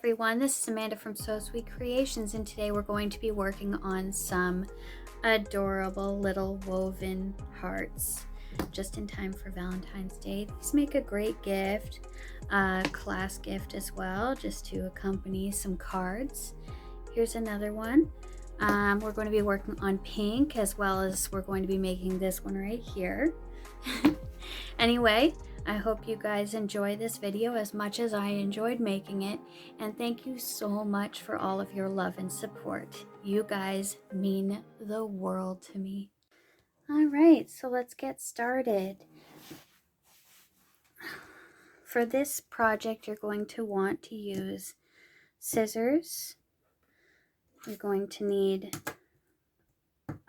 everyone, this is Amanda from So Sweet Creations, and today we're going to be working on some adorable little woven hearts just in time for Valentine's Day. These make a great gift, class gift as well, just to accompany some cards. Here's another one. We're going to be working on pink, as well as we're going to be making this one right here. Anyway, I hope you guys enjoy this video as much as I enjoyed making it, and thank you so much for all of your love and support. You guys mean the world to me. Alright, so let's get started. For this project, you're going to want to use scissors. You're going to need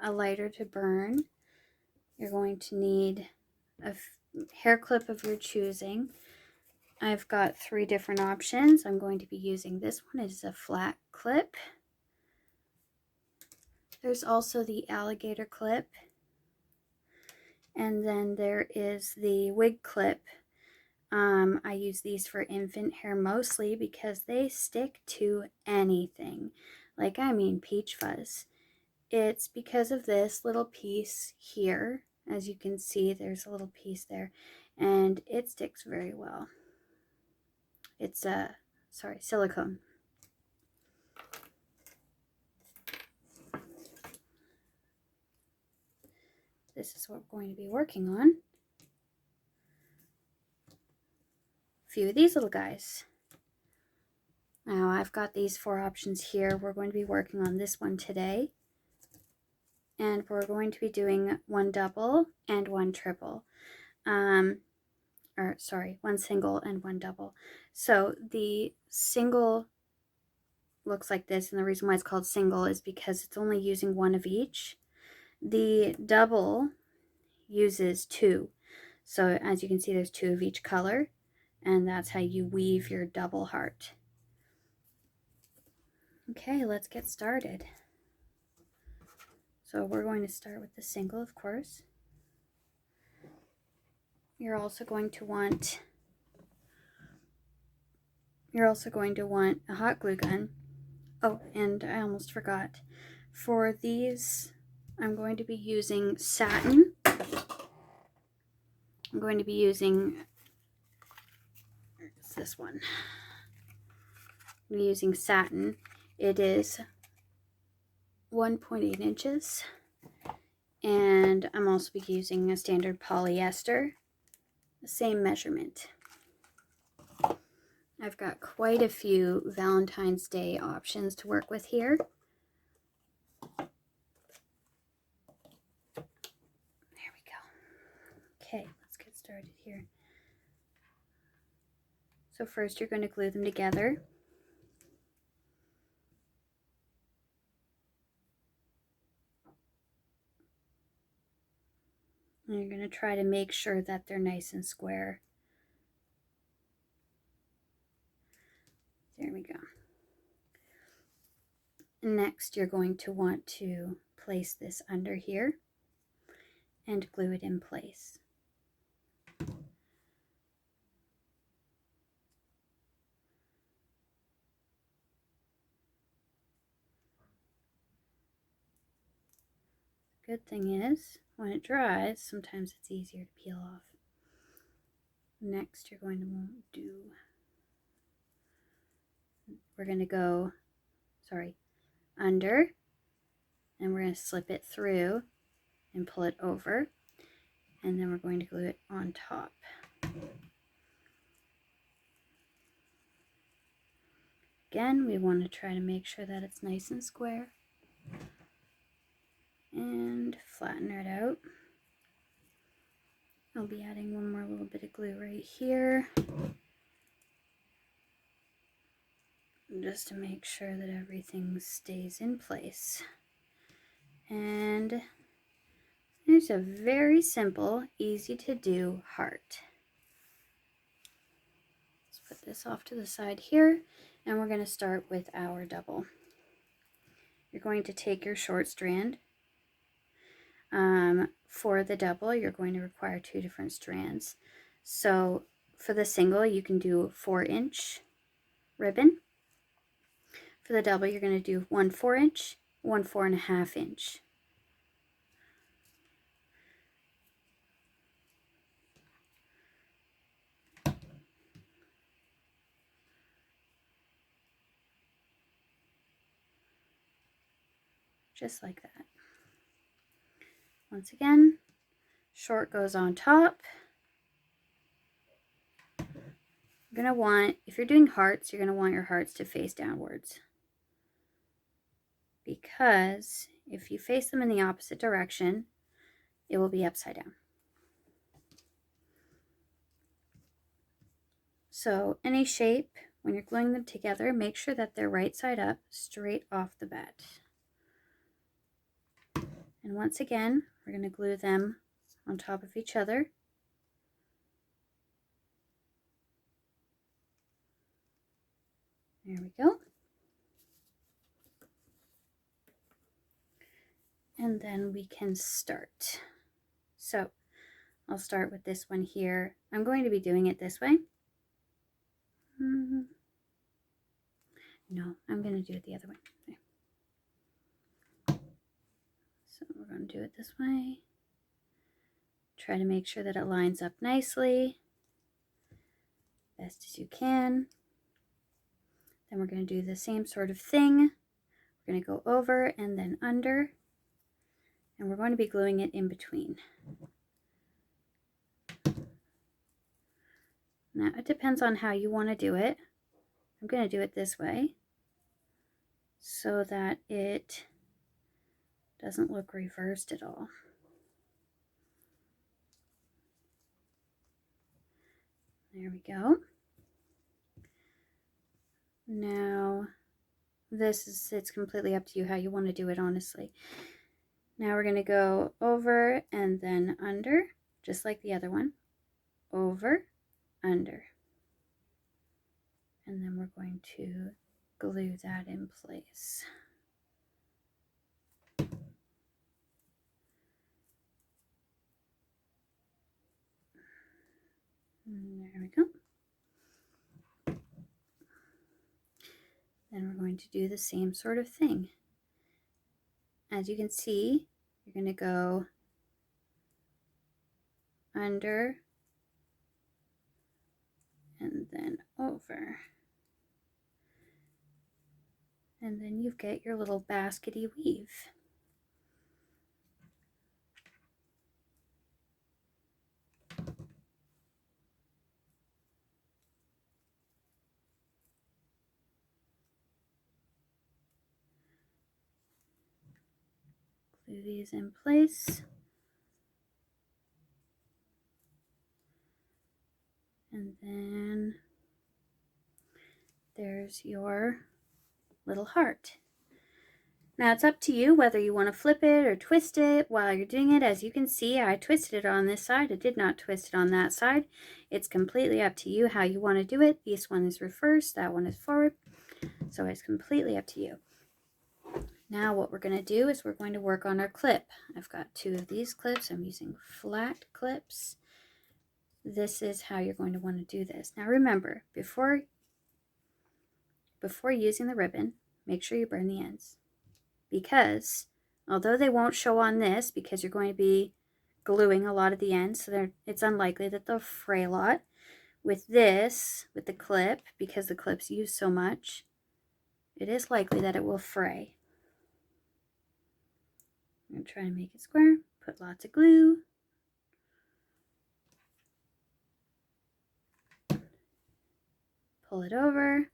a lighter to burn. You're going to need a hair clip of your choosing. I've got 3 different options. I'm going to be using this one. It is a flat clip. There's also the alligator clip. And then there is the wig clip. I use these for infant hair mostly because they stick to anything. Like, I mean, peach fuzz. It's because of this little piece here. As you can see, there's a little piece there. And it sticks very well. It's silicone. This is what we're going to be working on. A few of these little guys. Now I've got these 4 options here. We're going to be working on this one today. And we're going to be doing 1 double and 1 triple. 1 single and 1 double. So the single looks like this, and the reason why it's called single is because it's only using 1 of each. The double uses 2. So as you can see, there's 2 of each color, and that's how you weave your double heart. Okay, let's get started. So we're going to start with the single, of course. You're also going to want a hot glue gun. Oh, and I almost forgot. For these, I'm going to be using satin. I'm going to be using, it's this one. I'm using satin. It is 1.8 inches. And I'm also be using a standard polyester, the same measurement. I've got quite a few Valentine's Day options to work with here. There we go. Okay, let's get started here. So first you're going to glue them together. And you're going to try to make sure that they're nice and square. There we go. Next, you're going to want to place this under here and glue it in place. Good thing is, when it dries, sometimes it's easier to peel off. Next, we're going to go under, and we're going to slip it through and pull it over, and then we're going to glue it on top. Again, we want to try to make sure that it's nice and square, and flatten it out. I'll be adding one more little bit of glue right here, just to make sure that everything stays in place. And there's a very simple, easy to do heart. Let's put this off to the side here, and we're going to start with our double. You're going to take your short strand. For the double, you're going to require 2 different strands. So for the single, you can do 4-inch ribbon, For the double, you're going to do 1 4-inch, 1 4.5 inch. Just like that. Once again, short goes on top. You're going to want, if you're doing hearts, you're going to want your hearts to face downwards. Because if you face them in the opposite direction, it will be upside down. So any shape, when you're gluing them together, make sure that they're right side up, straight off the bat. And once again, we're going to glue them on top of each other. There we go. And then we can start. So I'll start with this one here. I'm going to be doing it this way. No, I'm going to do it the other way. Okay. So we're going to do it this way. Try to make sure that it lines up nicely, best as you can. Then we're going to do the same sort of thing. We're going to go over and then under, and we're going to be gluing it in between. Now it depends on how you want to do it. I'm going to do it this way so that it doesn't look reversed at all. There we go. Now it's completely up to you how you want to do it, honestly. Now we're going to go over and then under, just like the other one. Over, under. And then we're going to glue that in place. And there we go. Then we're going to do the same sort of thing. As you can see, you're going to go under and then over. And then you get your little baskety weave. Glue these in place. And then there's your little heart. Now it's up to you whether you want to flip it or twist it while you're doing it. As you can see, I twisted it on this side. I did not twist it on that side. It's completely up to you how you want to do it. This one is reversed, that one is forward. So it's completely up to you. Now what we're going to do is we're going to work on our clip. I've got 2 of these clips. I'm using flat clips. This is how you're going to want to do this. Now remember, before using the ribbon, make sure you burn the ends. Because although they won't show on this because you're going to be gluing a lot of the ends, so it's unlikely that they'll fray a lot. With this, with the clip, because the clips use so much, it is likely that it will fray. I'm going to try to make it square, put lots of glue. Pull it over.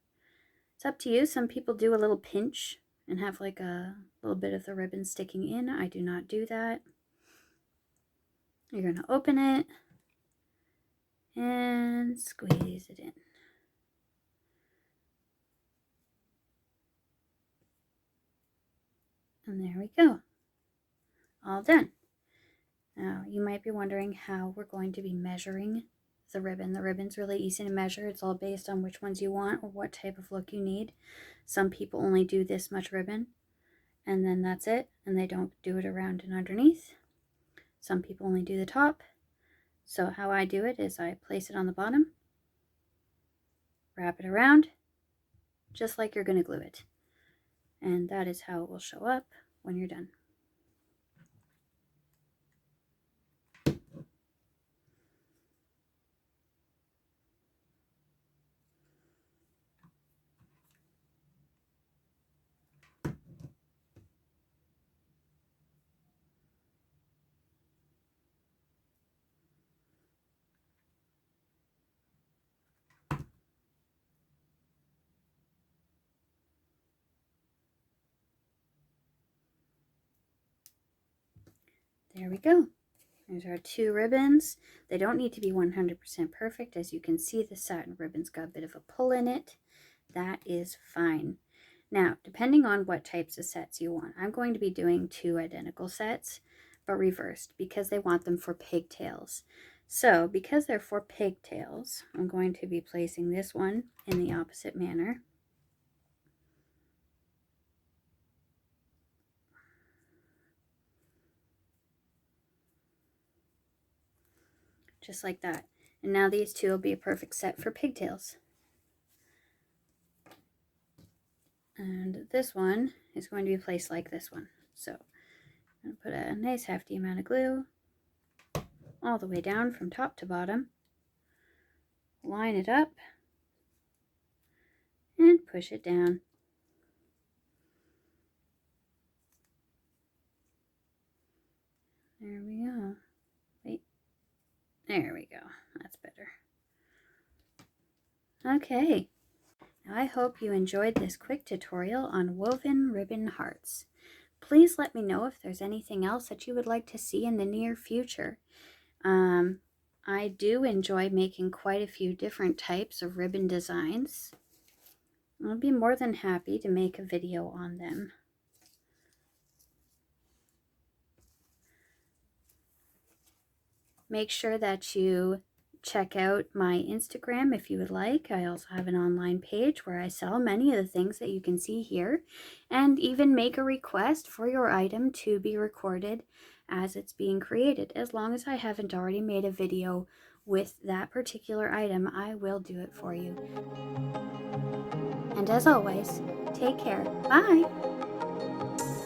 It's up to you. Some people do a little pinch and have like a little bit of the ribbon sticking in. I do not do that. You're going to open it and squeeze it in. And there we go. All done. Now you might be wondering how we're going to be measuring the ribbon. The ribbon's really easy to measure. It's all based on which ones you want or what type of look you need. Some people only do this much ribbon and then that's it, and they don't do it around and underneath. Some people only do the top. So how I do it is I place it on the bottom, wrap it around, just like you're going to glue it. And that is how it will show up when you're done. There we go. There's our 2 ribbons. They don't need to be 100% perfect. As you can see, the satin ribbon's got a bit of a pull in it. That is fine. Now, depending on what types of sets you want, I'm going to be doing 2 identical sets, but reversed, because they want them for pigtails. So, because they're for pigtails, I'm going to be placing this one in the opposite manner. Just like that. And now these 2 will be a perfect set for pigtails. And this one is going to be placed like this one. So I'm going to put a nice hefty amount of glue all the way down from top to bottom. Line it up and push it down. There we go. Wait. There we go. That's better. Okay. Now I hope you enjoyed this quick tutorial on woven ribbon hearts. Please let me know if there's anything else that you would like to see in the near future. I do enjoy making quite a few different types of ribbon designs. I'll be more than happy to make a video on them. Make sure that you check out my Instagram if you would like. I also have an online page where I sell many of the things that you can see here, and even make a request for your item to be recorded as it's being created. As long as I haven't already made a video with that particular item, I will do it for you. And as always, take care. Bye!